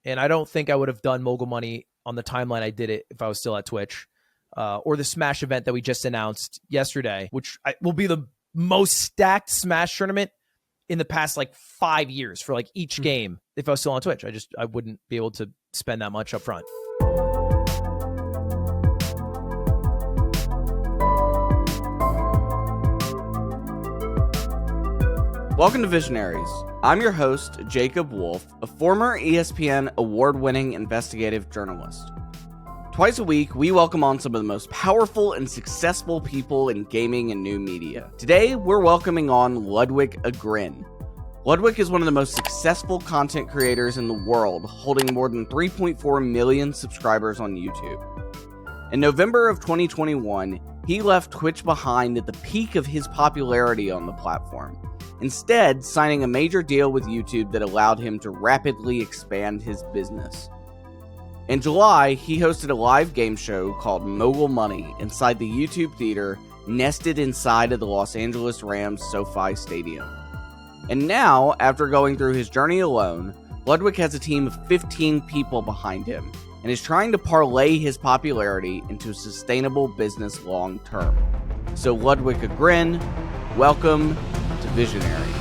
And I don't think I would have done Mogul Money on the timeline I did it if I was still at Twitch. Or the Smash event that we just announced yesterday, which will be the most stacked Smash tournament in the past 5 years for each game. If I was still on Twitch, I wouldn't be able to spend that much up front. Welcome to Visionaries. I'm your host, Jacob Wolf, a former ESPN award-winning investigative journalist. Twice a week, we welcome on some of the most powerful and successful people in gaming and new media. Today, we're welcoming on Ludwig Ahgren. Ludwig is one of the most successful content creators in the world, holding more than 3.4 million subscribers on YouTube. In November of 2021, he left Twitch behind at the peak of his popularity on the platform, instead signing a major deal with YouTube that allowed him to rapidly expand his business. In July, he hosted a live game show called Mogul Money inside the YouTube theater nested inside of the Los Angeles Rams SoFi Stadium. And now, after going through his journey alone, Ludwig has a team of 15 people behind him and is trying to parlay his popularity into a sustainable business long term. So Ludwig Ahgren, welcome to Visionaries.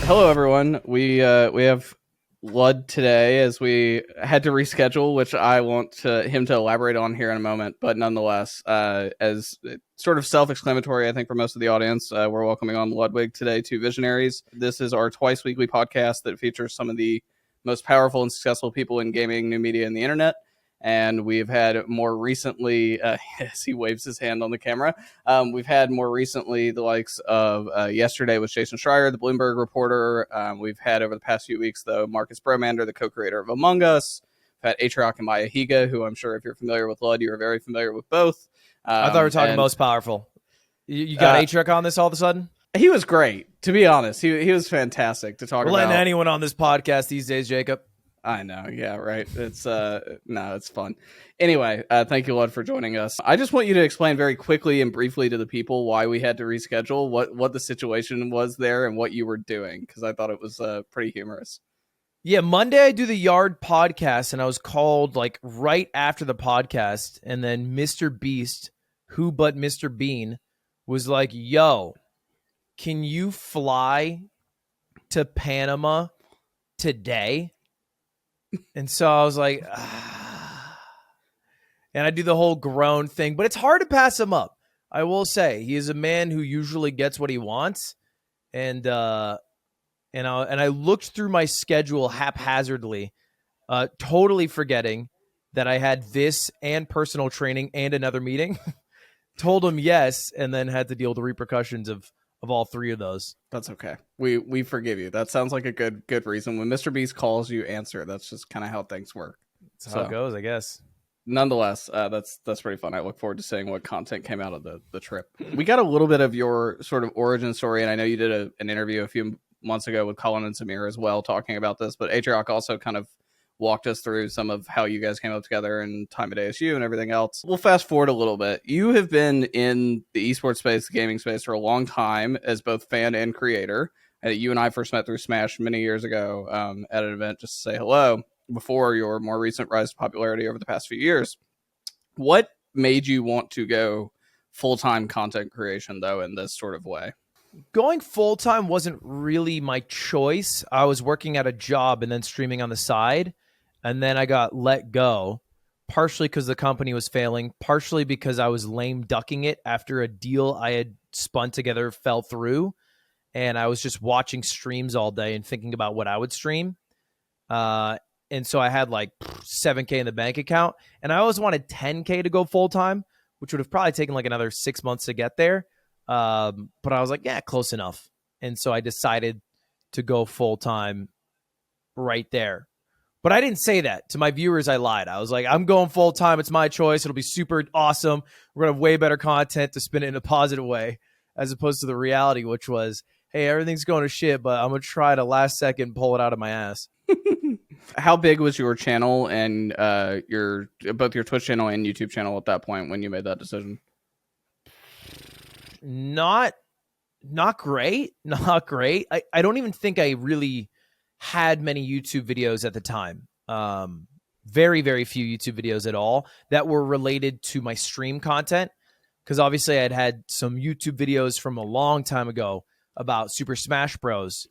Hello, everyone. We have Lud today as we had to reschedule, which I want him to elaborate on here in a moment. But nonetheless, as sort of self-explanatory, I think, for most of the audience, we're welcoming on Ludwig today to Visionaries. This is our twice weekly podcast that features some of the most powerful and successful people in gaming, new media, and the internet. And we've had more recently, as he waves his hand on the camera, we've had more recently the likes of yesterday with Jason Schreier, the Bloomberg reporter. We've had over the past few weeks, though, Marcus Bromander, the co-creator of Among Us. We've had Atrioc and Maya Higa, who I'm sure if you're familiar with Lud, you're very familiar with both. I thought we were talking most powerful. You got Atrioc on this all of a sudden? He was great, to be honest. He was fantastic to talk about. We're letting anyone on this podcast these days, Jacob. I know, yeah, right. It's it's fun. Anyway, thank you, Lud, for joining us. I just want you to explain very quickly and briefly to the people why we had to reschedule, what the situation was there, and what you were doing, because I thought it was pretty humorous. Yeah, Monday I do the Yard podcast, and I was called right after the podcast, and then MrBeast, who but Mr. Bean, was like, "Yo, can you fly to Panama today?" And so I was like, and I do the whole groan thing, but it's hard to pass him up. I will say he is a man who usually gets what he wants. And I looked through my schedule haphazardly, totally forgetting that I had this and personal training and another meeting. Told him yes, and then had to deal with the repercussions of all three of those. That's okay. We forgive you. That sounds like a good reason. When MrBeast calls, you answer. That's just kind of how things work. That's how it goes, I guess. Nonetheless, that's pretty fun. I look forward to seeing what content came out of the trip. We got a little bit of your sort of origin story, and I know you did an interview a few months ago with Colin and Samir as well, talking about this. But Atrioc also kind of walked us through some of how you guys came up together and time at ASU and everything else. We'll fast forward a little bit. You have been in the esports space, the gaming space, for a long time as both fan and creator. You and I first met through Smash many years ago at an event just to say hello before your more recent rise to popularity over the past few years. What made you want to go full-time content creation, though, in this sort of way? Going full-time wasn't really my choice. I was working at a job and then streaming on the side. And then I got let go, partially because the company was failing, partially because I was lame ducking it after a deal I had spun together fell through. And I was just watching streams all day and thinking about what I would stream. And so I had $7K in the bank account. And I always wanted $10K to go full-time, which would have probably taken another 6 months to get there. But I was like, yeah, close enough. And so I decided to go full-time right there. But I didn't say that to my viewers. I lied. I was like, I'm going full time. It's my choice. It'll be super awesome. We're going to have way better content to spin it in a positive way, as opposed to the reality, which was, hey, everything's going to shit, but I'm going to try to last second pull it out of my ass. How big was your channel and both your Twitch channel and YouTube channel at that point when you made that decision? Not great. Not great. I don't even think I really had many YouTube videos at the time. Very, very few YouTube videos at all that were related to my stream content. Because obviously I'd had some YouTube videos from a long time ago about Super Smash Bros.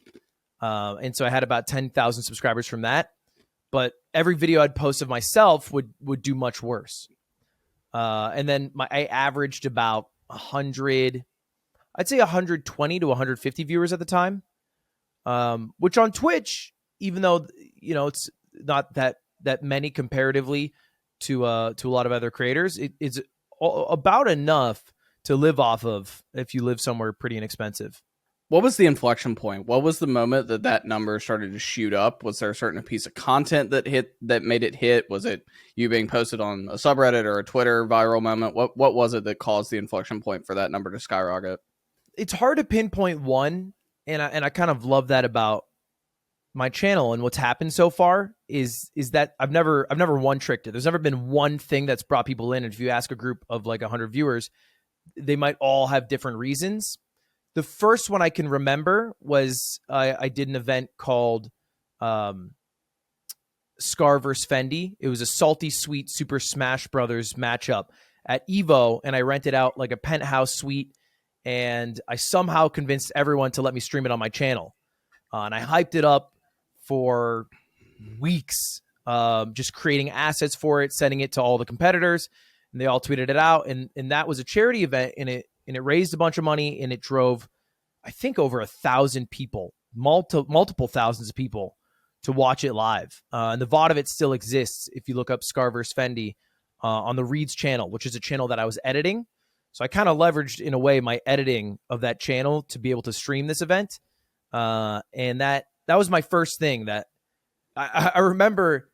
And so I had about 10,000 subscribers from that. But every video I'd post of myself would do much worse. And then I averaged about 100, I'd say 120 to 150 viewers at the time, which on Twitch, even though, it's not that many comparatively to a lot of other creators, it's about enough to live off of if you live somewhere pretty inexpensive. What was the inflection point? What was the moment that number started to shoot up? Was there a certain piece of content that made it hit? Was it you being posted on a subreddit or a Twitter viral moment? What was it that caused the inflection point for that number to skyrocket? It's hard to pinpoint one, and I kind of love that about my channel and what's happened so far is that I've never one tricked it. There's never been one thing that's brought people in. And if you ask a group of like 100 viewers, they might all have different reasons. The first one I can remember was I did an event called Scar vs. Fendi. It was a salty sweet Super Smash Brothers matchup at Evo, and I rented out like a penthouse suite, and I somehow convinced everyone to let me stream it on my channel. And I hyped it up for weeks, just creating assets for it, sending it to all the competitors, and they all tweeted it out. And that was a charity event, and it raised a bunch of money, and it drove, I think, over 1,000 people, multiple thousands of people to watch it live. And the VOD of it still exists if you look up Scar vs. Fendi on the Reed's channel, which is a channel that I was editing. So I kind of leveraged, in a way, my editing of that channel to be able to stream this event. And that was my first thing that I remember.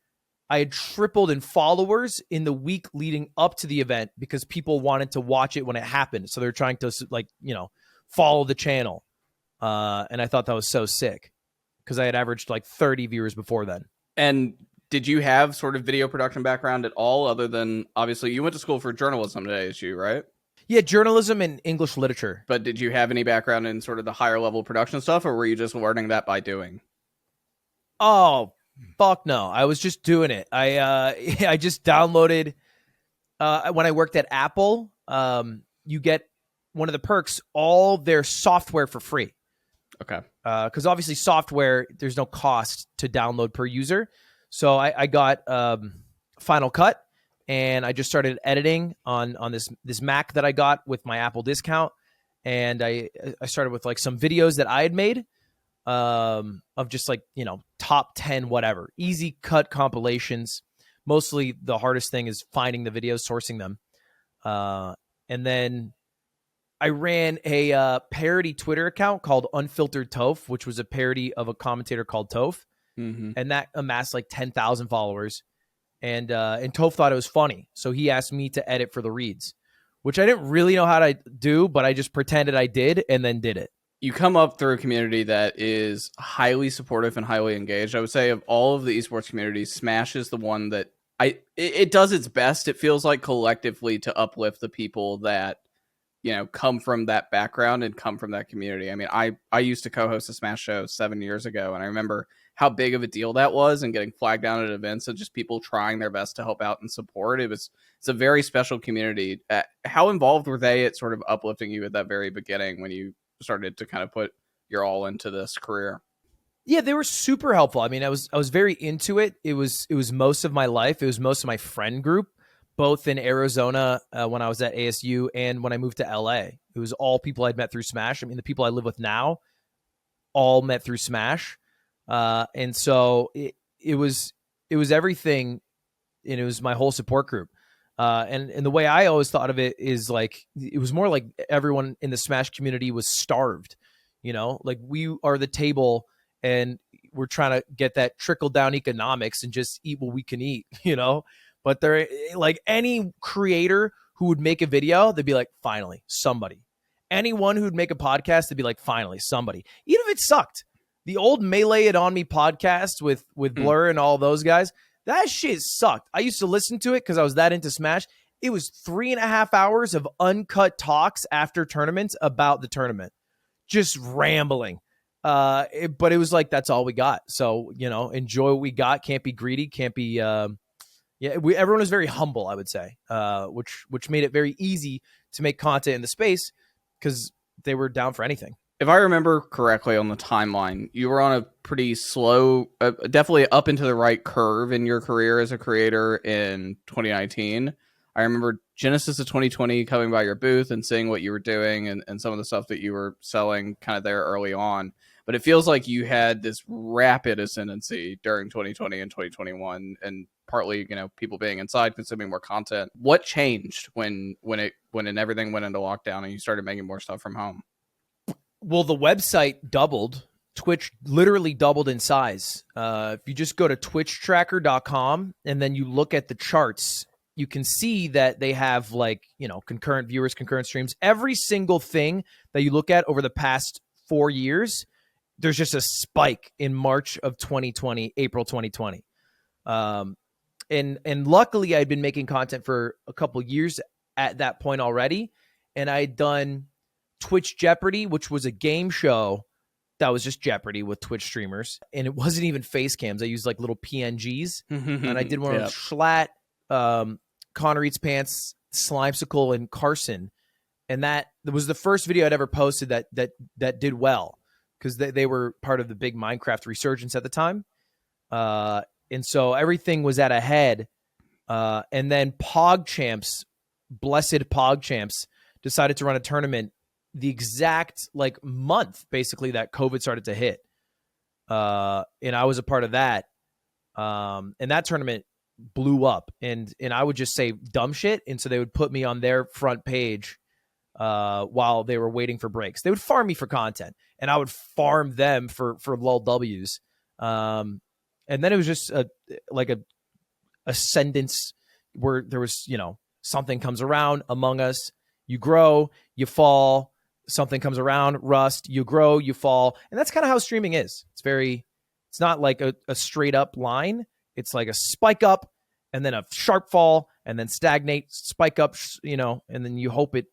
I had tripled in followers in the week leading up to the event because people wanted to watch it when it happened. So they're trying to follow the channel. And I thought that was so sick because I had averaged like 30 viewers before then. And did you have sort of video production background at all, other than obviously you went to school for journalism at ASU, right? Yeah, journalism and English literature. But did you have any background in sort of the higher level production stuff, or were you just learning that by doing? Oh, fuck no. I was just doing it. I just downloaded when I worked at Apple, you get one of the perks, all their software for free. Okay. Because obviously software, there's no cost to download per user. So I got Final Cut, and I just started editing on this Mac that I got with my Apple discount. And I started with like some videos that I had made of just like, top 10, whatever, easy cut compilations. Mostly the hardest thing is finding the videos, sourcing them. And then I ran a parody Twitter account called Unfiltered Toph, which was a parody of a commentator called Toph. Mm-hmm. And that amassed like 10,000 followers. And Toph thought it was funny. So he asked me to edit for the reads, which I didn't really know how to do, but I just pretended I did and then did it. You come up through a community that is highly supportive and highly engaged. I would say of all of the esports communities, Smash is the one that it does its best. It feels like collectively to uplift the people that, come from that background and come from that community. I mean, I used to co-host a Smash show 7 years ago, and I remember how big of a deal that was and getting flagged down at events and just people trying their best to help out and support. It's a very special community. How involved were they at sort of uplifting you at that very beginning when you started to kind of put your all into this career? Yeah, they were super helpful. I mean, I was very into it. It was most of my life. It was most of my friend group, both in Arizona when I was at ASU and when I moved to LA. It was all people I'd met through Smash. I mean, the people I live with now all met through Smash. And so it was everything, and it was my whole support group. And the way I always thought of it is like, it was more like everyone in the Smash community was starved, like we are the table and we're trying to get that trickle down economics and just eat what we can eat, but they're like any creator who would make a video, they'd be like, finally, somebody. Anyone who'd make a podcast, they'd be like, finally, somebody, even if it sucked. The old Melee It On Me podcast with Blur and all those guys, that shit sucked. I used to listen to it because I was that into Smash. It was 3.5 hours of uncut talks after tournaments about the tournament. Just rambling. But it was like, that's all we got. So, enjoy what we got. Can't be greedy. Can't be, everyone was very humble, I would say, which made it very easy to make content in the space because they were down for anything. If I remember correctly on the timeline, you were on a pretty slow, definitely up into the right curve in your career as a creator in 2019. I remember Genesis of 2020 coming by your booth and seeing what you were doing and some of the stuff that you were selling kind of there early on. But it feels like you had this rapid ascendancy during 2020 and 2021, and partly, people being inside consuming more content. What changed when everything went into lockdown and you started making more stuff from home? Well, the website doubled. Twitch literally doubled in size. If you just go to twitchtracker.com and then you look at the charts, you can see that they have concurrent viewers, concurrent streams. Every single thing that you look at over the past 4 years, there's just a spike in March of 2020, April 2020. And luckily I'd been making content for a couple years at that point already. And I'd done Twitch Jeopardy, which was a game show that was just Jeopardy with Twitch streamers. And it wasn't even face cams. I used little PNGs. And I did one with Schlatt, Connor Eats Pants, Slimesicle, and Carson. And that was the first video I'd ever posted that did well, because they were part of the big Minecraft resurgence at the time. And so everything was at a head. And then PogChamps, blessed PogChamps, decided to run a tournament the exact month basically that COVID started to hit. And I was a part of that. And that tournament blew up, and I would just say dumb shit. And so they would put me on their front page while they were waiting for breaks. They would farm me for content, and I would farm them for lull W's. And then it was just a ascendance where there was, something comes around, Among Us, you grow, you fall, something comes around, Rust, you grow, you fall. And that's kind of how streaming is. It's not like a straight up line. It's like a spike up and then a sharp fall and then stagnate, spike up, and then you hope it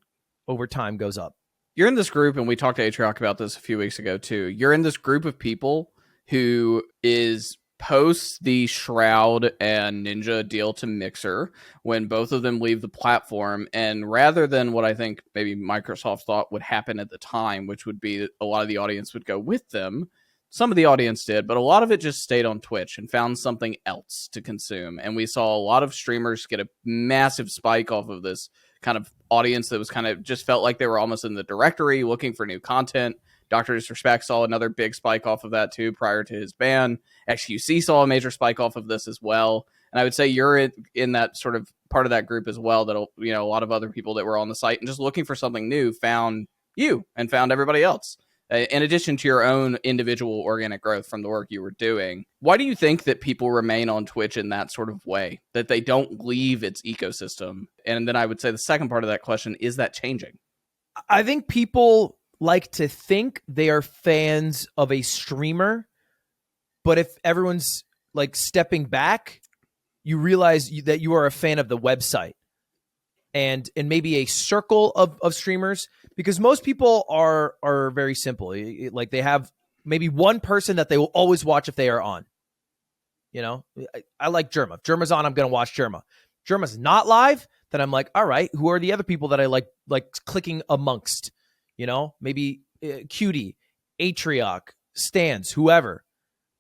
over time goes up. You're in this group, and we talked to Atrioc about this a few weeks ago too. You're in this group of people who is post the Shroud and Ninja deal to Mixer when both of them leave the platform. And rather than what I think maybe Microsoft thought would happen at the time, which would be that a lot of the audience would go with them, some of the audience did, but a lot of it just stayed on Twitch and found something else to consume. And we saw a lot of streamers get a massive spike off of this kind of audience that was kind of just felt like they were almost in the directory looking for new content. Dr. Disrespect saw another big spike off of that too prior to his ban. XQC saw a major spike off of this as well. And I would say you're in that sort of part of that group as well, that, a lot of other people that were on the site and just looking for something new found you and found everybody else, in addition to your own individual organic growth from the work you were doing. Why do you think that people remain on Twitch in that sort of way, that they don't leave its ecosystem? And then I would say the second part of that question, is that changing? I think people like to think they are fans of a streamer, but if everyone's stepping back, you realize that you are a fan of the website and maybe a circle of streamers, because most people are very simple. They have maybe one person that they will always watch if they are on. I like Germa. If Germa's on, I'm going to watch Germa. Germa's not live, then I'm like, all right, who are the other people that I like clicking amongst? Maybe QT, Atrioc, Stans, whoever.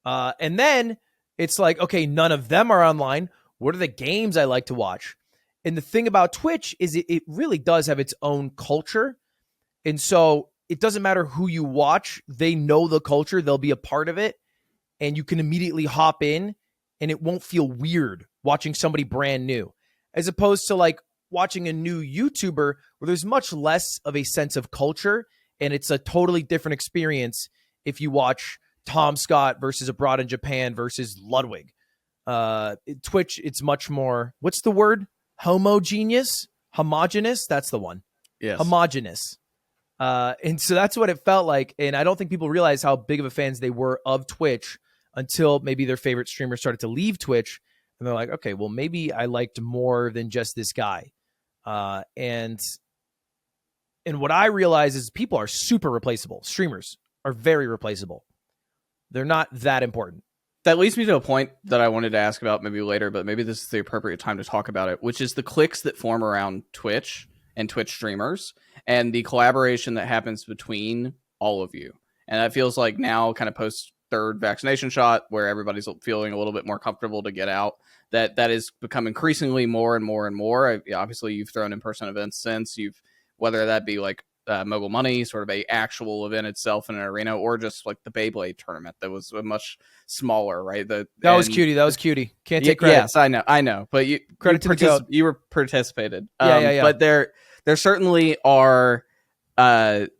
And then it's like, okay, none of them are online. What are the games I like to watch? And the thing about Twitch is it really does have its own culture. And so it doesn't matter who you watch. They know the culture. They'll be a part of it. And you can immediately hop in and it won't feel weird watching somebody brand new, as opposed to watching a new YouTuber where there's much less of a sense of culture, and it's a totally different experience if you watch Tom Scott versus Abroad in Japan versus Ludwig. Twitch, it's much more, what's the word? Homogeneous? That's the one. Yes. Homogeneous. And so that's what it felt like. And I don't think people realize how big of a fans they were of Twitch until maybe their favorite streamer started to leave Twitch. And they're like, okay, well, maybe I liked more than just this guy. And what I realize is people are super replaceable. Streamers are very replaceable. They're not that important. That leads me to a point that I wanted to ask about maybe later, but maybe this is the appropriate time to talk about it, which is the cliques that form around Twitch and Twitch streamers and the collaboration that happens between all of you. And that feels like now, kind of post third vaccination shot, where everybody's feeling a little bit more comfortable to get out, that has become increasingly more and more and more. Obviously, you've thrown in-person events since, whether that be like Mogul Money, sort of a actual event itself in an arena, or just like the Beyblade tournament that was a much smaller, right? That was cutie. Can't take credit. Yes, I know. But Credit to the goat. You were participated. Yeah. But there certainly are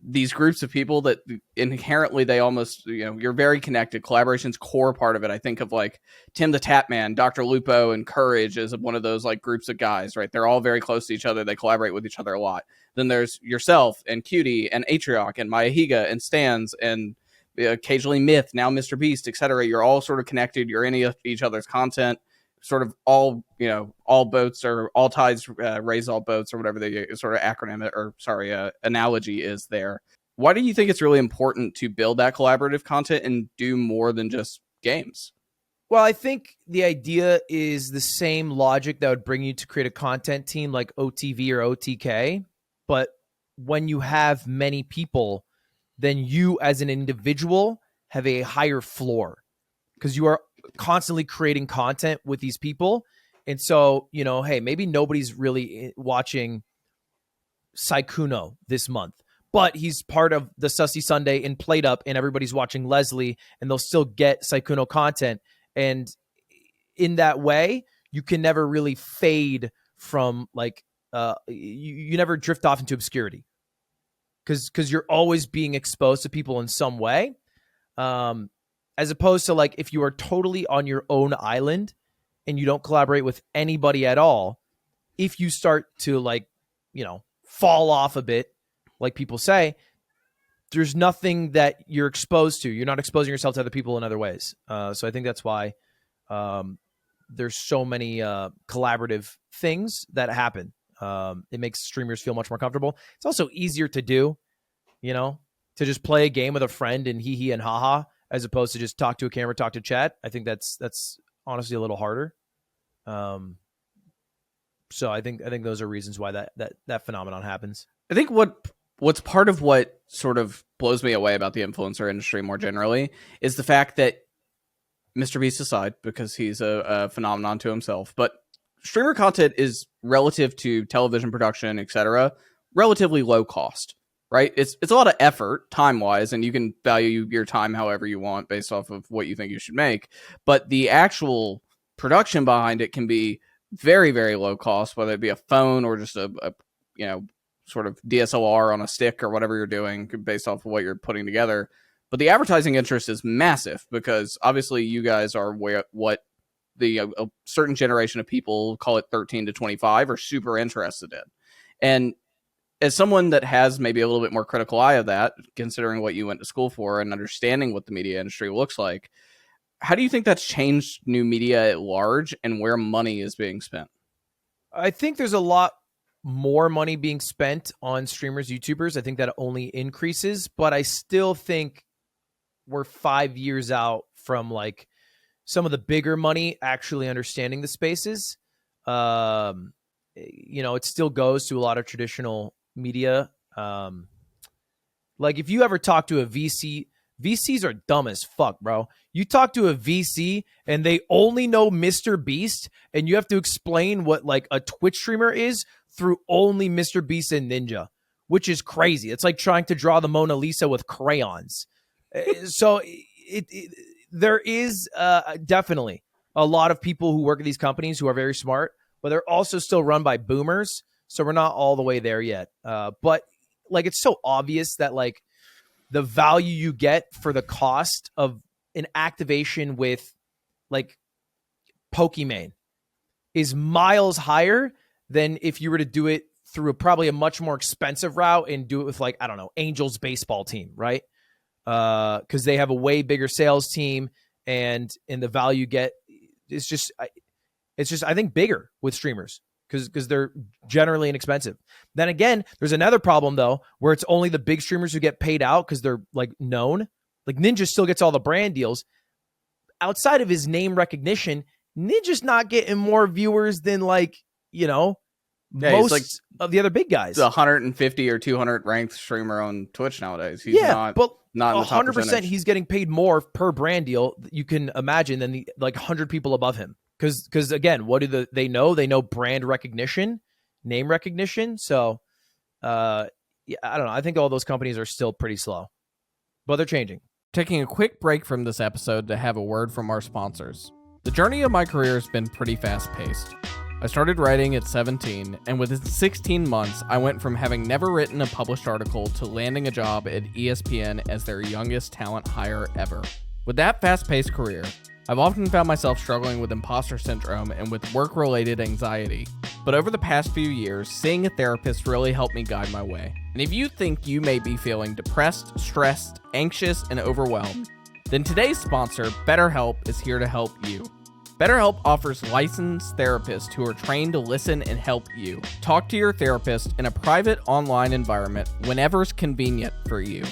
these groups of people that inherently they almost, you're very connected. Collaboration's core part of it. I think of like Tim the Tatman, Dr. Lupo, and Courage as one of those like groups of guys, right? They're all very close to each other. They collaborate with each other a lot. Then there's yourself and Cutie and Atrioc and Mayahiga and Stans and occasionally Myth, now MrBeast, etc. You're all sort of connected. You're in each other's content. Sort of all, all boats or all tides raise all boats, or whatever the sort of acronym analogy is there. Why do you think it's really important to build that collaborative content and do more than just games? Well, I think the idea is the same logic that would bring you to create a content team like OTV or OTK. But when you have many people, then you as an individual have a higher floor because you are constantly creating content with these people. And so, hey, maybe nobody's really watching Saikuno this month, but he's part of the Sussy Sunday in Played Up and everybody's watching Leslie and they'll still get Saikuno content. And in that way, you can never really fade from like, you never drift off into obscurity because you're always being exposed to people in some way. As opposed to like if you are totally on your own island and you don't collaborate with anybody at all, if you start to like, fall off a bit, like people say, there's nothing that you're exposed to. You're not exposing yourself to other people in other ways. So I think that's why there's so many collaborative things that happen. It makes streamers feel much more comfortable. It's also easier to do, to just play a game with a friend and hee and haha, as opposed to just talk to a camera, talk to chat. I think that's honestly a little harder. So I think those are reasons why that phenomenon happens. I think what's part of what sort of blows me away about the influencer industry more generally is the fact that MrBeast aside, because he's a phenomenon to himself, but streamer content is relative to television production, etc., relatively low cost. Right? It's a lot of effort time-wise, and you can value your time however you want based off of what you think you should make. But the actual production behind it can be very, very low cost, whether it be a phone or just a sort of DSLR on a stick or whatever you're doing based off of what you're putting together. But the advertising interest is massive because obviously you guys are what the a certain generation of people, call it 13 to 25, are super interested in. And as someone that has maybe a little bit more critical eye of that, considering what you went to school for and understanding what the media industry looks like, how do you think that's changed new media at large and where money is being spent? I think there's a lot more money being spent on streamers, YouTubers. I think that only increases, but I still think we're 5 years out from like some of the bigger money actually understanding the spaces. It still goes to a lot of traditional media. Like if you ever talk to a VC, VCs are dumb as fuck, bro. You talk to a VC and they only know MrBeast and you have to explain what like a Twitch streamer is through only MrBeast and Ninja, which is crazy. It's like trying to draw the Mona Lisa with crayons. So there is definitely a lot of people who work at these companies who are very smart, but they're also still run by boomers. So we're not all the way there yet. But like, it's so obvious that like the value you get for the cost of an activation with like Pokimane is miles higher than if you were to do it through probably a much more expensive route and do it with like, I don't know, Angels baseball team, right? Because they have a way bigger sales team and the value you get is just, I think bigger with streamers. Because they're generally inexpensive. Then again, there's another problem though, where it's only the big streamers who get paid out because they're like known. Like Ninja still gets all the brand deals. Outside of his name recognition, Ninja's not getting more viewers than most of the other big guys. The 150 or 200 ranked streamer on Twitch nowadays. He's not but in the top 100% he's getting paid more per brand deal, you can imagine, than the 100 people above him. Because again, what do they know? They know brand recognition, name recognition. So, I don't know. I think all those companies are still pretty slow, but they're changing. Taking a quick break from this episode to have a word from our sponsors. The journey of my career has been pretty fast-paced. I started writing at 17, and within 16 months, I went from having never written a published article to landing a job at ESPN as their youngest talent hire ever. With that fast-paced career, I've often found myself struggling with imposter syndrome and with work-related anxiety. But over the past few years, seeing a therapist really helped me guide my way. And if you think you may be feeling depressed, stressed, anxious, and overwhelmed, then today's sponsor, BetterHelp, is here to help you. BetterHelp offers licensed therapists who are trained to listen and help you. Talk to your therapist in a private online environment whenever's convenient for you.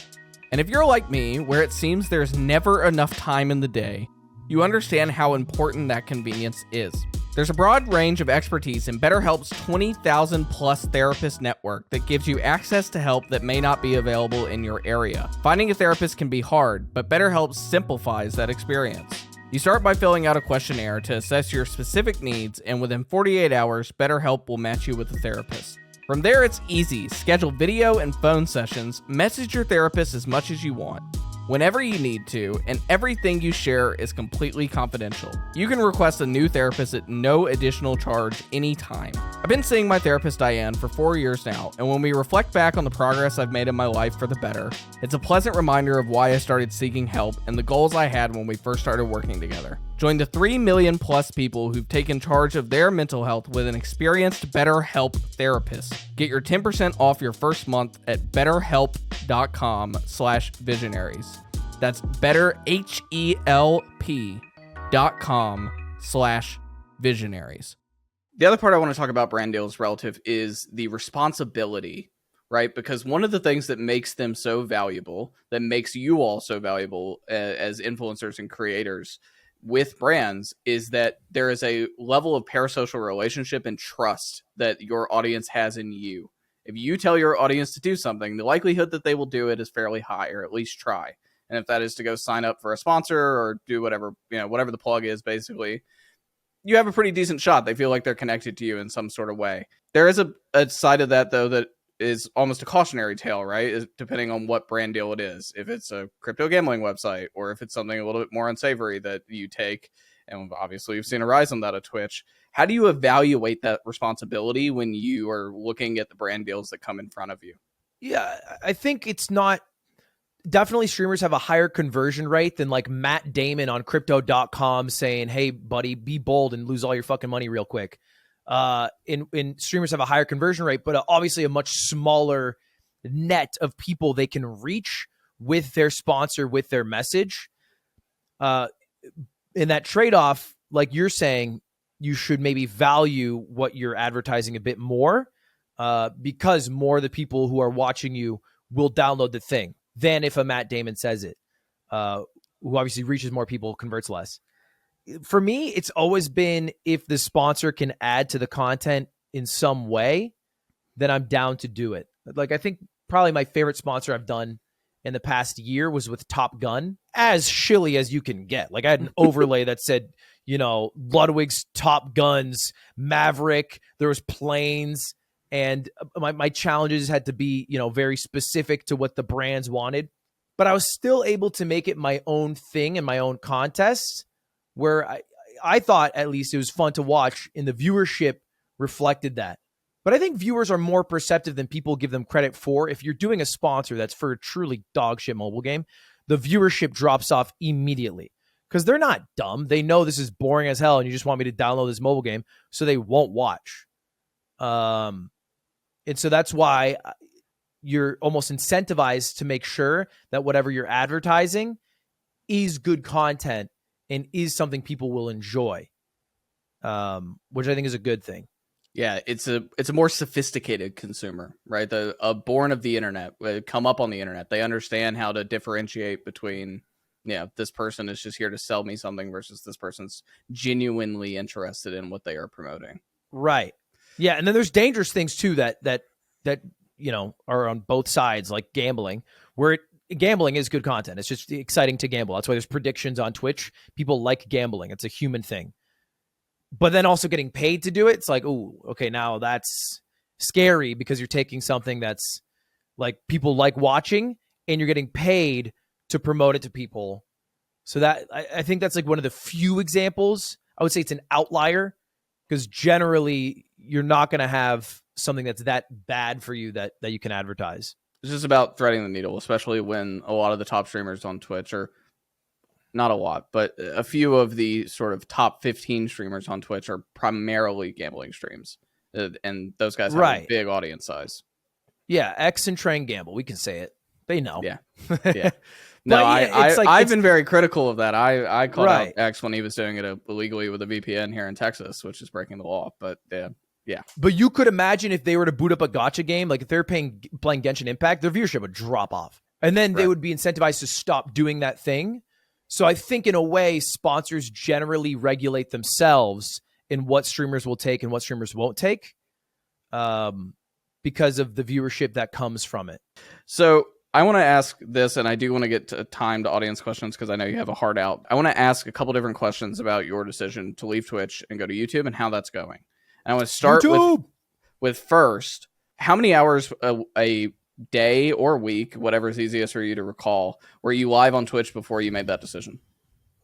And if you're like me, where it seems there's never enough time in the day, you understand how important that convenience is. There's a broad range of expertise in BetterHelp's 20,000 plus therapist network that gives you access to help that may not be available in your area. Finding a therapist can be hard, but BetterHelp simplifies that experience. You start by filling out a questionnaire to assess your specific needs, and within 48 hours, BetterHelp will match you with a therapist. From there, it's easy. Schedule video and phone sessions, message your therapist as much as you want, whenever you need to, and everything you share is completely confidential. You can request a new therapist at no additional charge anytime. I've been seeing my therapist Diane for 4 years now, and when we reflect back on the progress I've made in my life for the better, it's a pleasant reminder of why I started seeking help and the goals I had when we first started working together. Join the 3 million plus people who've taken charge of their mental health with an experienced BetterHelp therapist. Get your 10% off your first month at betterhelp.com/visionaries. That's betterhelp.com/visionaries. The other part I want to talk about brand deals relative is the responsibility, right? Because one of the things that makes them so valuable, that makes you all so valuable as influencers and creators with brands, is that there is a level of parasocial relationship and trust that your audience has in you. If you tell your audience to do something, the likelihood that they will do it is fairly high, or at least try. And if that is to go sign up for a sponsor or do whatever, whatever the plug is, basically, you have a pretty decent shot. They feel like they're connected to you in some sort of way. There is a side of that, though, that is almost a cautionary tale, right? Depending on what brand deal it is. If it's a crypto gambling website, or if it's something a little bit more unsavory that you take, and obviously you've seen a rise on that at Twitch. How do you evaluate that responsibility when you are looking at the brand deals that come in front of you? Yeah, I think it's not... Definitely streamers have a higher conversion rate than like Matt Damon on crypto.com saying, hey, buddy, be bold and lose all your fucking money real quick. In streamers have a higher conversion rate, but obviously a much smaller net of people they can reach with their sponsor, with their message. In that trade-off, like you're saying, you should maybe value what you're advertising a bit more, because more of the people who are watching you will download the thing than if a Matt Damon says it, who obviously reaches more people, converts less. For me, it's always been, if the sponsor can add to the content in some way, then I'm down to do it. Like, I think probably my favorite sponsor I've done in the past year was with Top Gun, as shilly as you can get. Like, I had an overlay that said, Ludwig's, Top Guns, Maverick, there was planes. And my challenges had to be, very specific to what the brands wanted. But I was still able to make it my own thing and my own contest, where I thought at least it was fun to watch, and the viewership reflected that. But I think viewers are more perceptive than people give them credit for. If you're doing a sponsor that's for a truly dog shit mobile game, the viewership drops off immediately. Because they're not dumb. They know this is boring as hell and you just want me to download this mobile game, so they won't watch. And so that's why you're almost incentivized to make sure that whatever you're advertising is good content and is something people will enjoy, which I think is a good thing. Yeah, it's a more sophisticated consumer, right? Born of the internet, come up on the internet. They understand how to differentiate between, this person is just here to sell me something versus this person's genuinely interested in what they are promoting. Right. Yeah, and then there's dangerous things too that are on both sides, like gambling, where gambling is good content. It's just exciting to gamble. That's why there's predictions on Twitch. People like gambling. It's a human thing. But then also getting paid to do it, it's like, oh, okay, now that's scary because you're taking something that's like people like watching and you're getting paid to promote it to people. So that I think that's like one of the few examples. I would say it's an outlier because generally you're not going to have something that's that bad for you that you can advertise. It's just about threading the needle, especially when a lot of the top streamers on Twitch are, not a lot, but a few of the sort of top 15 streamers on Twitch are primarily gambling streams. And those guys have a big audience size. Yeah, X and Train gamble. We can say it. They know. Yeah. Yeah. No, I've been very critical of that. I called out X when he was doing it illegally with a VPN here in Texas, which is breaking the law. But yeah. But you could imagine if they were to boot up a gacha game, like if they're playing Genshin Impact, their viewership would drop off. And then they would be incentivized to stop doing that thing. So I think in a way, sponsors generally regulate themselves in what streamers will take and what streamers won't take because of the viewership that comes from it. So I want to ask this, and I do want to get to time to audience questions because I know you have a hard out. I want to ask a couple different questions about your decision to leave Twitch and go to YouTube and how that's going. And I want to start with first, how many hours a day or week, whatever is easiest for you to recall, were you live on Twitch before you made that decision?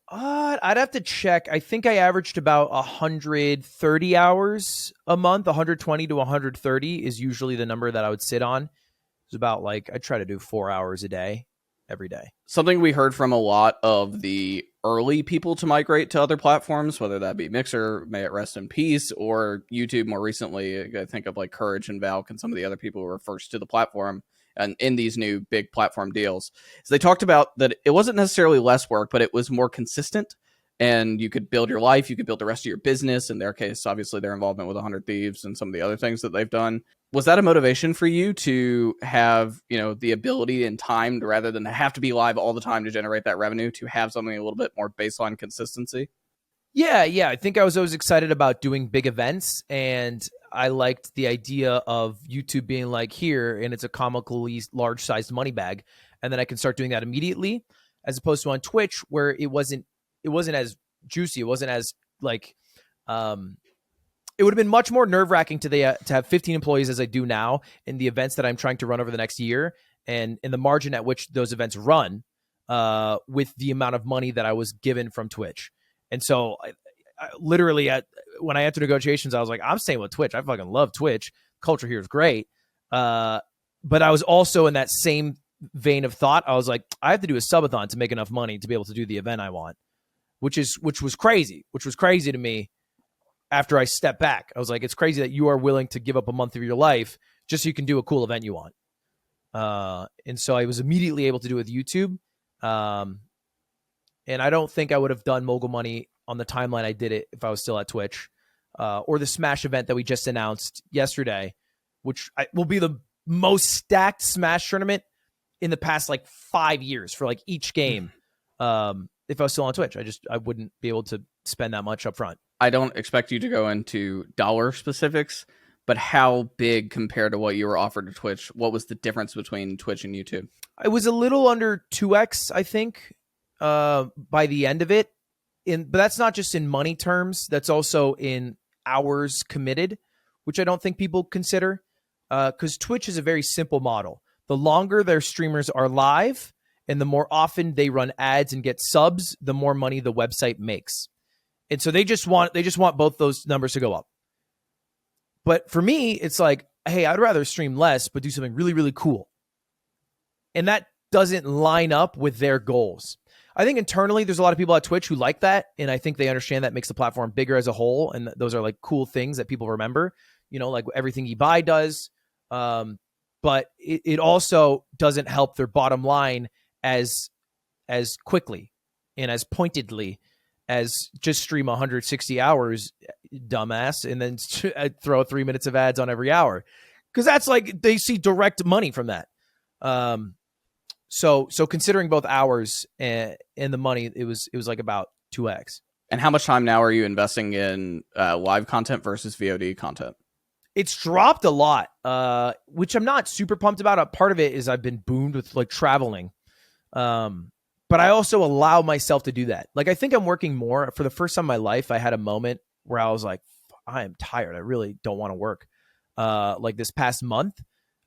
I'd have to check. I think I averaged about 130 hours a month. 120 to 130 is usually the number that I would sit on. It's about I try to do 4 hours a day, every day. Something we heard from a lot of the early people to migrate to other platforms, whether that be Mixer, may it rest in peace, or YouTube more recently. I think of Courage and Valk and some of the other people who were first to the platform and in these new big platform deals. So they talked about that it wasn't necessarily less work, but it was more consistent. And you could build your life, you could build the rest of your business. In their case, obviously, their involvement with 100 Thieves and some of the other things that they've done. Was that a motivation for you to have, the ability and time to, rather than have to be live all the time to generate that revenue, to have something a little bit more baseline consistency? Yeah. I think I was always excited about doing big events, and I liked the idea of YouTube being here, and it's a comically large-sized money bag, and then I can start doing that immediately, as opposed to on Twitch where it wasn't as juicy. It wasn't as it would have been much more nerve-wracking to have 15 employees as I do now in the events that I'm trying to run over the next year, and in the margin at which those events run with the amount of money that I was given from Twitch. And so I literally, when I entered negotiations, I was like, I'm staying with Twitch. I fucking love Twitch. Culture here is great. But I was also in that same vein of thought. I was like, I have to do a subathon to make enough money to be able to do the event I want, which was crazy to me. After I stepped back, I was like, it's crazy that you are willing to give up a month of your life just so you can do a cool event you want. And so I was immediately able to do it with YouTube. And I don't think I would have done Mogul Money on the timeline I did it if I was still at Twitch, or the Smash event that we just announced yesterday, which will be the most stacked Smash tournament in the past 5 years for each game. If I was still on Twitch, I wouldn't be able to spend that much up front. I don't expect you to go into dollar specifics, but how big compared to what you were offered to Twitch? What was the difference between Twitch and YouTube? It was a little under 2x, I think, by the end of it. But that's not just in money terms. That's also in hours committed, which I don't think people consider, because Twitch is a very simple model. The longer their streamers are live and the more often they run ads and get subs, the more money the website makes. And so they just want both those numbers to go up. But for me, it's hey, I'd rather stream less, but do something really, really cool. And that doesn't line up with their goals. I think internally, there's a lot of people at Twitch who like that. And I think they understand that makes the platform bigger as a whole. And those are cool things that people remember, everything you buy does. But it also doesn't help their bottom line as quickly and as pointedly as just stream 160 hours, dumbass, and then throw 3 minutes of ads on every hour, because that's like they see direct money from that. So considering both hours and the money, it was like about 2x. And how much time now are you investing in live content versus VOD content? It's dropped a lot, which I'm not super pumped about. A part of it is I've been boomed with like traveling. But I also allow myself to do that. Like, I think I'm working more. For the first time in my life, I had a moment where I was like, I am tired. I really don't want to work. Like this past month,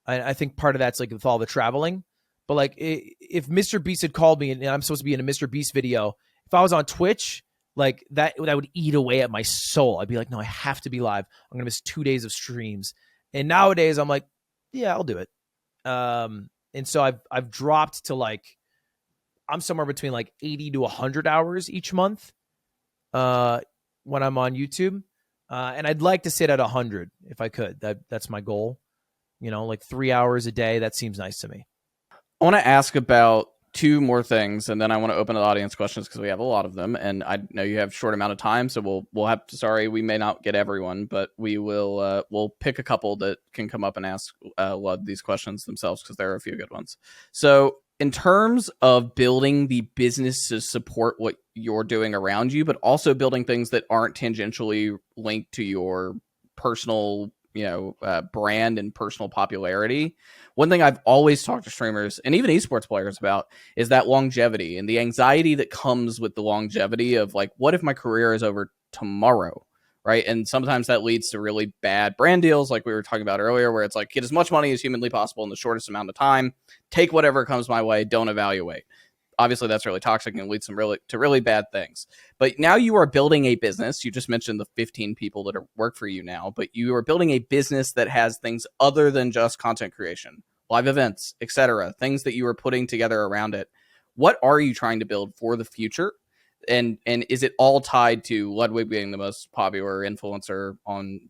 I think part of that's like with all the traveling. But like, if MrBeast had called me and I'm supposed to be in a MrBeast video, if I was on Twitch, like that would eat away at my soul. I'd be like, no, I have to be live. I'm gonna miss 2 days of streams. And nowadays, I'm like, yeah, I'll do it. And so I've dropped to like, I'm somewhere between like 80 to 100 hours each month when I'm on YouTube. And I'd like to sit at 100 if I could. That's my goal. You know, like 3 hours a day. That seems nice to me. I want to ask about two more things, and then I want to open to the audience questions because we have a lot of them, and I know you have a short amount of time, so we'll have to, sorry, we may not get everyone, but we will we'll pick a couple that can come up and ask Lud these questions themselves because there are a few good ones. So in terms of building the business to support what you're doing around you, but also building things that aren't tangentially linked to your personal brand and personal popularity. One thing I've always talked to streamers and even esports players about is that longevity and the anxiety that comes with the longevity of like, what if my career is over tomorrow? Right. And sometimes that leads to really bad brand deals, like we were talking about earlier, where it's like, get as much money as humanly possible in the shortest amount of time, take whatever comes my way, don't evaluate. Obviously, that's really toxic and leads to really bad things. But now you are building a business. You just mentioned the 15 people that work for you now, but you are building a business that has things other than just content creation, live events, etc., things that you are putting together around it. What are you trying to build for the future? And is it all tied to Ludwig being the most popular influencer on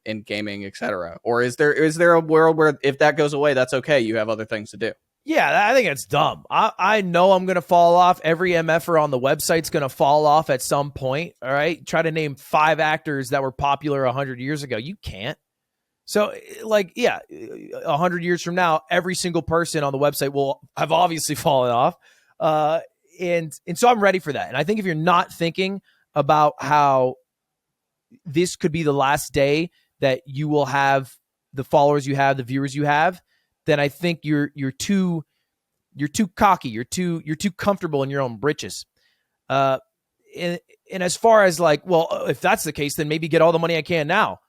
in gaming, etc.? Or is there a world where if that goes away, that's okay? You have other things to do. Yeah, I think it's dumb. I know I'm going to fall off. Every MFer on the website's going to fall off at some point, all right? Try to name 5 actors that were popular 100 years ago. You can't. So, like, yeah, 100 years from now, every single person on the website will have obviously fallen off. And so I'm ready for that. And I think if you're not thinking about how this could be the last day that you will have the followers you have, the viewers you have, then I think you're too cocky. You're too comfortable in your own britches. And as far as like, well, if that's the case, then maybe get all the money I can now.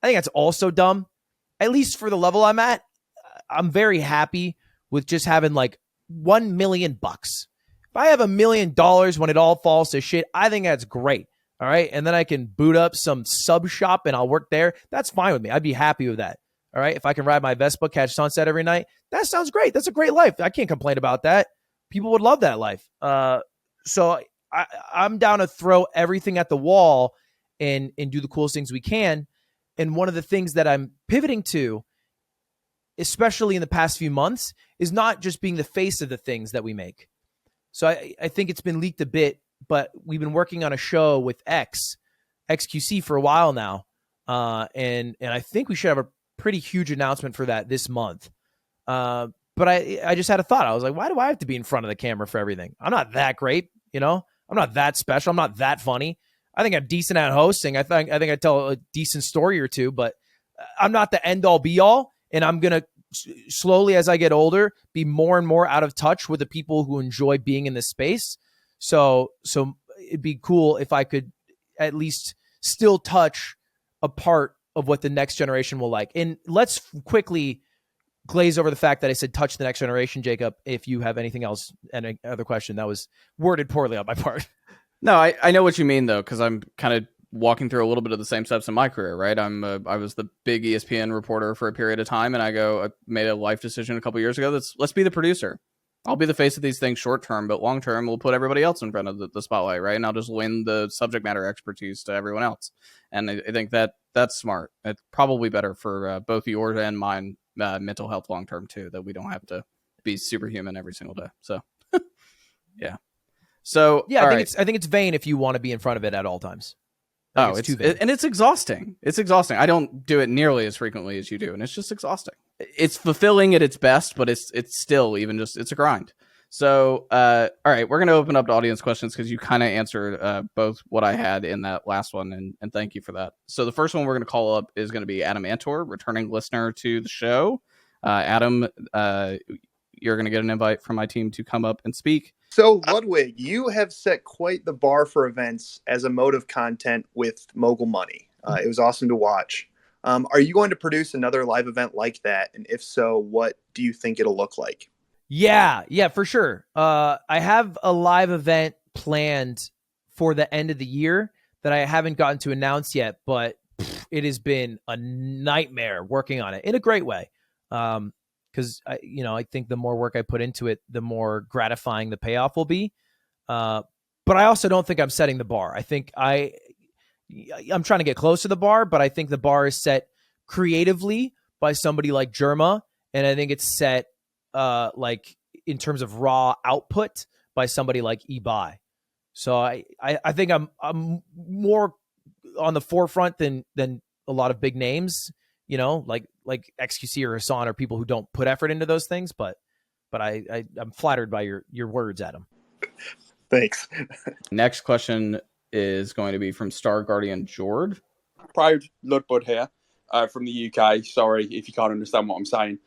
I think that's also dumb. At least for the level I'm at, I'm very happy with just having like $1 million. If I have $1 million when it all falls to shit, I think that's great. All right. And then I can boot up some sub shop and I'll work there. That's fine with me. I'd be happy with that. All right. If I can ride my Vespa, catch sunset every night, that sounds great. That's a great life. I can't complain about that. People would love that life. So I'm down to throw everything at the wall and do the coolest things we can. And one of the things that I'm pivoting to, especially in the past few months, is not just being the face of the things that we make. So I think it's been leaked a bit, but we've been working on a show with XQC for a while now. And I think we should have a pretty huge announcement for that this month. But I just had a thought. I was like, why do I have to be in front of the camera for everything? I'm not that great, I'm not that special. I'm not that funny. I think I'm decent at hosting. I think I tell a decent story or two, but I'm not the end all be all. And I'm going to slowly, as I get older, be more and more out of touch with the people who enjoy being in this space. So it'd be cool if I could at least still touch a part of what the next generation will like. And let's quickly glaze over the fact that I said touch the next generation, Jacob, if you have anything else, any other question. That was worded poorly on my part. No, I know what you mean, though, because I'm kind of walking through a little bit of the same steps in my career, right? I was the big ESPN reporter for a period of time, and I made a life decision a couple years ago that's let's be the producer. I'll be the face of these things short term, but long term, we'll put everybody else in front of the spotlight, right? And I'll just lend the subject matter expertise to everyone else. And I think that's smart. It's probably better for both yours and mine mental health long term, too, that we don't have to be superhuman every single day. So, yeah. So Yeah, all I think right. I think it's vain if you want to be in front of it at all times. I think It's too vain. and it's exhausting. It's exhausting. I don't do it nearly as frequently as you do, and it's just exhausting. It's fulfilling at its best, but it's still even just it's a grind. So all right, we're gonna open up to audience questions because you kind of answered both what I had in that last one, and thank you for that. So the first one we're gonna call up is gonna be Adam Antor, returning listener to the show. Adam, you're gonna get an invite from my team to come up and speak. So, Ludwig, you have set quite the bar for events as a mode of content with Mogul Money. It was awesome to watch. Are you going to produce another live event like that? And if so, what do you think it'll look like? Yeah, for sure. I have a live event planned for the end of the year that I haven't gotten to announce yet, but it has been a nightmare working on it in a great way. Because I think the more work I put into it, the more gratifying the payoff will be. But I also don't think I'm setting the bar. I think I'm trying to get close to the bar, but I think the bar is set creatively by somebody like Germa, and I think it's set like in terms of raw output by somebody like eBuy. So I think I'm more on the forefront than a lot of big names, like XQC or Hassan are people who don't put effort into those things, but I'm flattered by your words, Adam. Thanks. Next question is going to be from Star Guardian Jord. Proud Ludbud here from the UK. Sorry if you can't understand what I'm saying.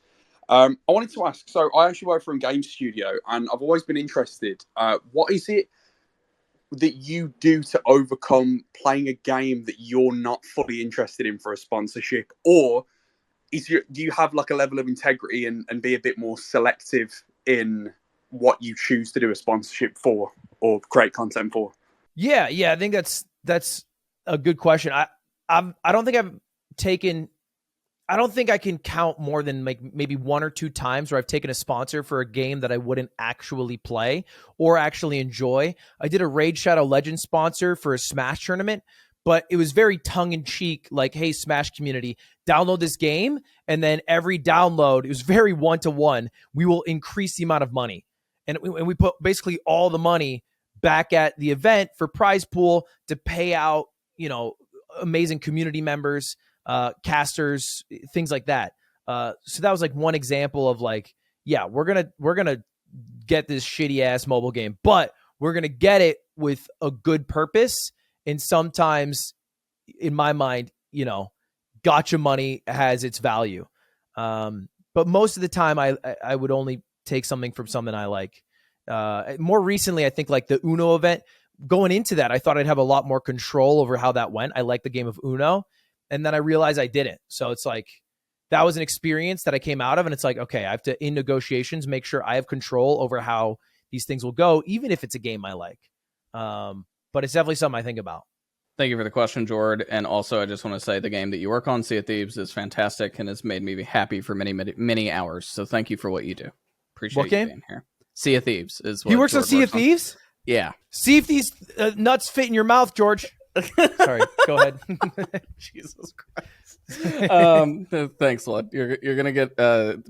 I wanted to ask, so I actually work for a game studio, and I've always been interested. What is it that you do to overcome playing a game that you're not fully interested in for a sponsorship? Or do you have like a level of integrity and be a bit more selective in what you choose to do a sponsorship for or create content for? Yeah, I think that's a good question. I don't think I can count more than like maybe one or two times where I've taken a sponsor for a game that I wouldn't actually play or actually enjoy. I did a Raid Shadow Legends sponsor for a Smash tournament, but it was very tongue-in-cheek, like, hey, Smash community, download this game, and then every download, it was very one-to-one, we will increase the amount of money. And we put basically all the money back at the event for prize pool to pay out, amazing community members, casters, things like that. So that was like one example of like, yeah, we're gonna get this shitty ass mobile game, but we're gonna get it with a good purpose. And sometimes, in my mind, gotcha money has its value. But most of the time, I would only take something from something I like. More recently, I think like the Uno event. Going into that, I thought I'd have a lot more control over how that went. I like the game of Uno. And then I realized I didn't. So it's like, that was an experience that I came out of. And it's like, okay, I have to, in negotiations, make sure I have control over how these things will go, even if it's a game I like. But it's definitely something I think about. Thank you for the question, Jord. And also, I just want to say the game that you work on, Sea of Thieves, is fantastic and has made me happy for many, many, many hours. So thank you for what you do. Appreciate what game? You being here. Sea of Thieves is what he works Jord on Sea of Thieves? Yeah. See if these nuts fit in your mouth, George. Sorry, go ahead. Jesus Christ. Thanks, Lud. You're gonna get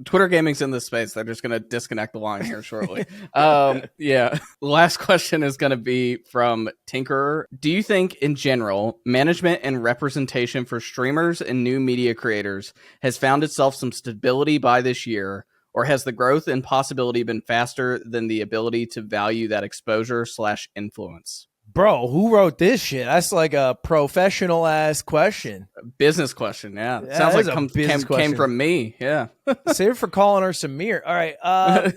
Twitter Gaming's in this space. They're just gonna disconnect the line here shortly. Yeah. Last question is gonna be from Tinkerer. Do you think, in general, management and representation for streamers and new media creators has found itself some stability by this year? Or has the growth and possibility been faster than the ability to value that exposure/influence? Bro, who wrote this shit? That's like a professional ass question. Business question, yeah. Yeah, Sounds that like is a came from me, yeah. Save it for calling her Samir. All right. I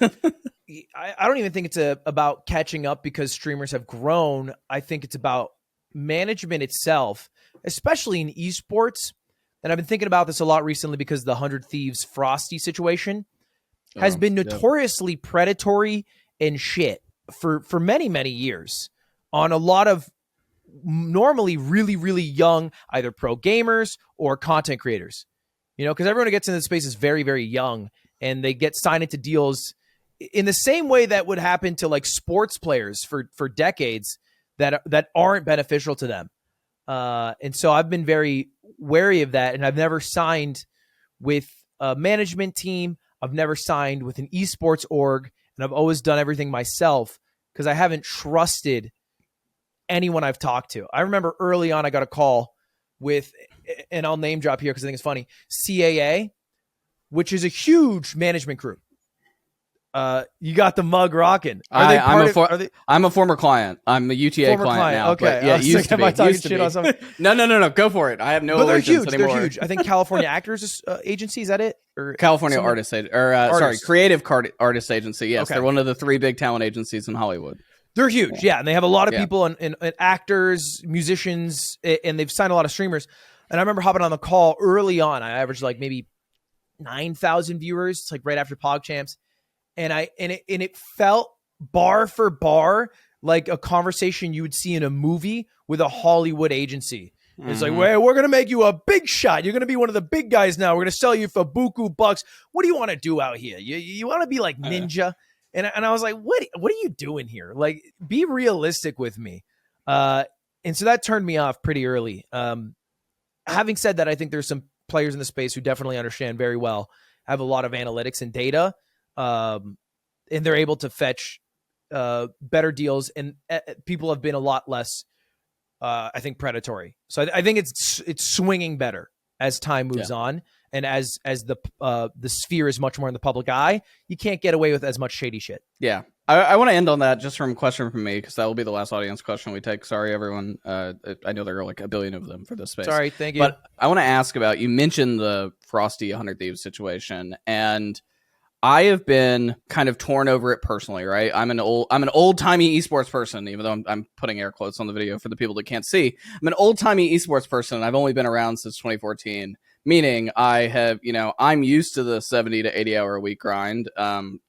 don't even think it's about catching up because streamers have grown. I think it's about management itself, especially in esports. And I've been thinking about this a lot recently because the 100 Thieves Frosty situation has been notoriously predatory and shit for many, many years on a lot of normally really, really young, either pro gamers or content creators, because everyone who gets into the space is very, very young and they get signed into deals in the same way that would happen to like sports players for decades that aren't beneficial to them. And so I've been very wary of that. And I've never signed with a management team. I've never signed with an esports org, and I've always done everything myself because I haven't trusted anyone I've talked to. I remember early on I got a call with, and I'll name drop here because I think it's funny, CAA, which is a huge management group. You got the mug rocking. I'm a former client. I'm a UTA client now. Okay. Yeah, used to be. Am I talking Used to shit be. on something? No. Go for it. I have no But they're allegiance huge. anymore. They're huge. I think California Actors Agency, is that it? Or California Artist Creative Artist Agency. Yes, Okay. they're one of the 3 big talent agencies in Hollywood. They're huge, yeah, and they have a lot of people and actors, musicians, and they've signed a lot of streamers. And I remember hopping on the call early on. I averaged like maybe 9,000 viewers. It's like right after PogChamps, and it felt bar for bar like a conversation you would see in a movie with a Hollywood agency. It's like, well, we're going to make you a big shot. You're going to be one of the big guys now. We're going to sell you for buku bucks. What do you want to do out here? You want to be like Ninja? And I was like, what are you doing here? Like, be realistic with me. And so that turned me off pretty early. Having said that, I think there's some players in the space who definitely understand very well, have a lot of analytics and data, and they're able to fetch better deals. And people have been a lot less, I think, predatory. So I think it's swinging better as time moves on. And as the sphere is much more in the public eye, you can't get away with as much shady shit. Yeah. I want to end on that just from a question from me, because that will be the last audience question we take. Sorry, everyone. I know there are like a billion of them for this space. Sorry, thank you. But I want to ask about, you mentioned the Frosty 100 Thieves situation, and I have been kind of torn over it personally, right? I'm an old-timey esports person, even though I'm putting air quotes on the video for the people that can't see. I'm an old-timey esports person, and I've only been around since 2014. Meaning I have, I'm used to the 70 to 80 hour a week grind.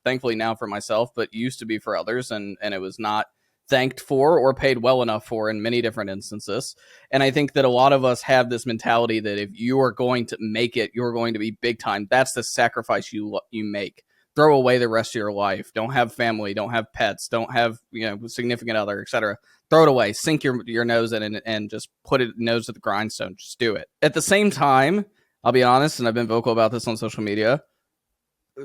Thankfully now for myself, but used to be for others. And it was not thanked for or paid well enough for in many different instances. And I think that a lot of us have this mentality that if you are going to make it, you're going to be big time. That's the sacrifice you make. Throw away the rest of your life. Don't have family. Don't have pets. Don't have, significant other, etc. Throw it away. Sink your nose in it and just put it nose to the grindstone. Just do it. At the same time, I'll be honest, and I've been vocal about this on social media,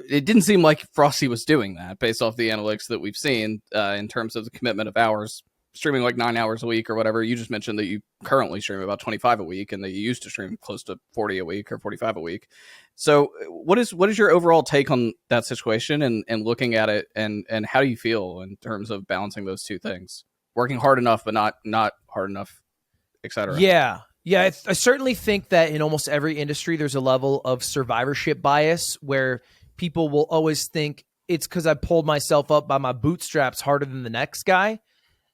it didn't seem like Frosty was doing that based off the analytics that we've seen in terms of the commitment of hours, streaming like 9 hours a week or whatever. You just mentioned that you currently stream about 25 a week and that you used to stream close to 40 a week or 45 a week. So what is your overall take on that situation and looking at it, and how do you feel in terms of balancing those two things? Working hard enough, but not hard enough, etc. Yeah, I certainly think that in almost every industry, there's a level of survivorship bias where people will always think it's because I pulled myself up by my bootstraps harder than the next guy.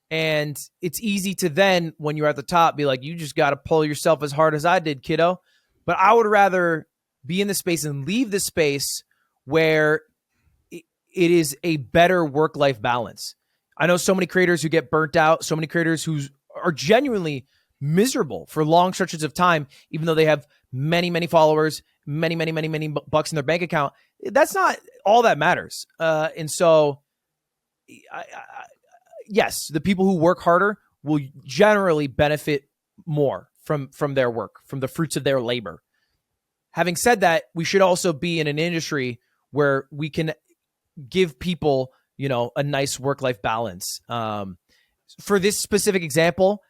And it's easy to then, when you're at the top, be like, you just got to pull yourself as hard as I did, kiddo. But I would rather be in the space and leave the space where it is a better work-life balance. I know so many creators who get burnt out, so many creators who are genuinely miserable for long stretches of time, even though they have many followers, many bucks in their bank account. That's not all that matters. And so, yes, the people who work harder will generally benefit more from their work, from the fruits of their labor. Having said that, we should also be in an industry where we can give people, a nice work-life balance. For this specific example,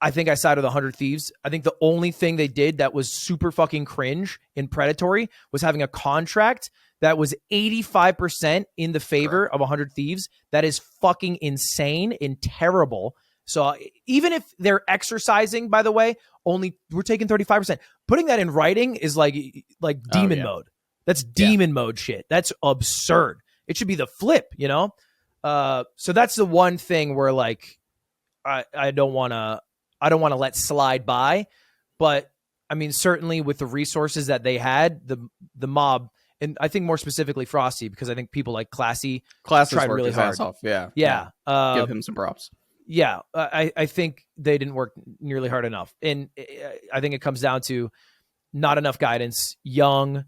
I think I sided with 100 Thieves. I think the only thing they did that was super fucking cringe and predatory was having a contract that was 85% in the favor of 100 Thieves. That is fucking insane and terrible. So even if they're exercising, by the way, we're taking 35%. Putting that in writing is like demon mode. That's demon mode shit. That's absurd. It should be the flip, So that's the one thing where I don't want to let slide by. But I mean, certainly with the resources that they had, the mob, and I think more specifically Frosty, because I think people like Classy tried really hard. Off. Yeah. Give him some props. Yeah. I think they didn't work nearly hard enough. And I think it comes down to not enough guidance, young,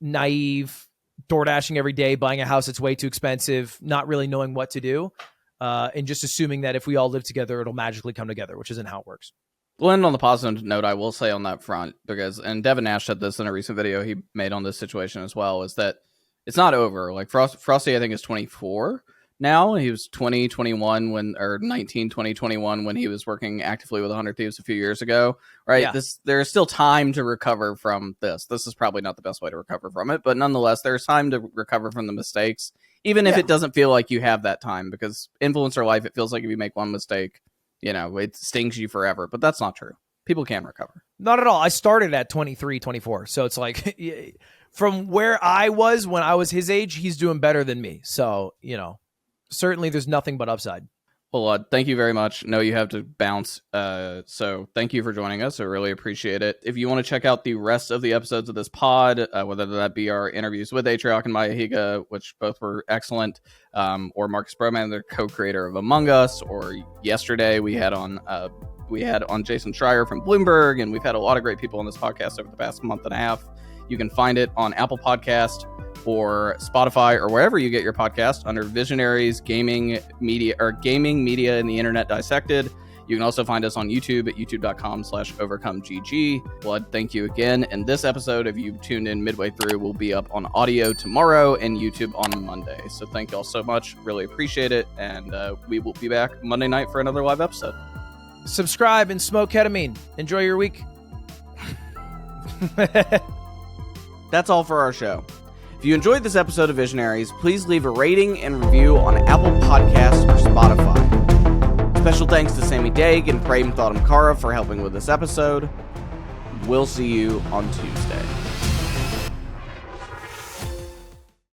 naive, door dashing every day, buying a house that's way too expensive, not really knowing what to do. And just assuming that if we all live together, it'll magically come together, which isn't how it works. We'll end on the positive note, I will say on that front, and Devin Nash said this in a recent video he made on this situation as well, is that it's not over. Like Frosty, I think, is 24, now. He was 20, 21 or 19, 20, 21 when he was working actively with 100 Thieves a few years ago, right? Yeah. There is still time to recover from this. This is probably not the best way to recover from it, but nonetheless, there's time to recover from the mistakes, even if it doesn't feel like you have that time, because influencer life, it feels like if you make one mistake, it stings you forever, but that's not true. People can recover. Not at all. I started at 23, 24. So it's like from where I was when I was his age, he's doing better than me. So, certainly there's nothing but upside. Well, thank you very much. No, you have to bounce. So thank you for joining us. I really appreciate it. If you want to check out the rest of the episodes of this pod, whether that be our interviews with Atrioc and Maya Higa, which both were excellent, or Marcus Broman, the co-creator of Among Us, or yesterday we had on Jason Schreier from Bloomberg, and we've had a lot of great people on this podcast over the past month and a half. You can find it on Apple Podcast or Spotify or wherever you get your podcast under Visionaries Gaming Media and the Internet Dissected. You can also find us on YouTube at youtube.com/overcomegg. Blood, thank you again. And this episode, if you tuned in midway through, will be up on audio tomorrow and YouTube on Monday. So thank you all so much. Really appreciate it. And we will be back Monday night for another live episode. Subscribe and smoke ketamine. Enjoy your week. That's all for our show. If you enjoyed this episode of Visionaries, please leave a rating and review on Apple Podcasts or Spotify. Special thanks to Sammy Daig and Prem Thadam Kara for helping with this episode. We'll see you on Tuesday.